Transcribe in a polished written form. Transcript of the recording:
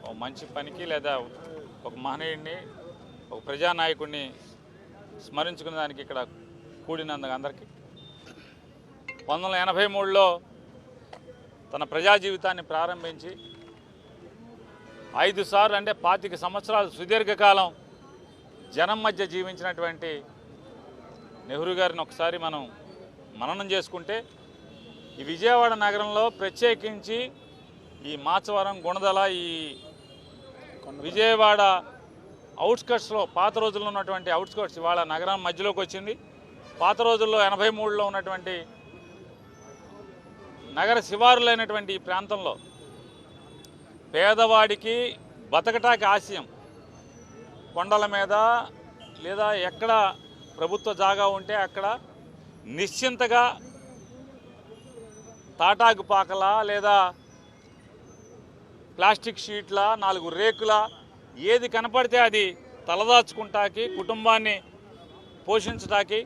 ఒక మంచి పనికి లేదా ఒక మహనీయుడిని ఒక ప్రజానాయకుడిని స్మరించుకునే దానికి ఇక్కడ కూడినందుకు అందరికీ 1983లో తన ప్రజా జీవితాన్ని ప్రారంభించి 5 సార్లు అంటే 25 సంవత్సరాలు సుదీర్ఘకాలం జనం మధ్య జీవించినటువంటి నెహ్రూ గారిని ఒకసారి మనం మననం చేసుకుంటే ఈ విజయవాడ నగరంలో ప్రత్యేకించి ఈ మాచవరం గుణదల ఈ విజయవాడ అవుట్స్కట్స్లో పాత రోజుల్లో ఉన్నటువంటి అవుట్స్కట్స్ ఇవాళ నగరం మధ్యలోకి వచ్చింది. పాత రోజుల్లో 83లో ఉన్నటువంటి నగర శివారులైనటువంటి ఈ ప్రాంతంలో పేదవాడికి బతకటానికి ఆశయం కొండల మీద లేదా ఎక్కడ ప్రభుత్వ జాగా ఉంటే అక్కడ నిశ్చింతగా తాటాకు పాకల లేదా ప్లాస్టిక్ షీట్ల 4 రేకుల ఏది కనపడితే అది తలదాచుకుంటాకి కుటుంబాన్ని పోషించడానికి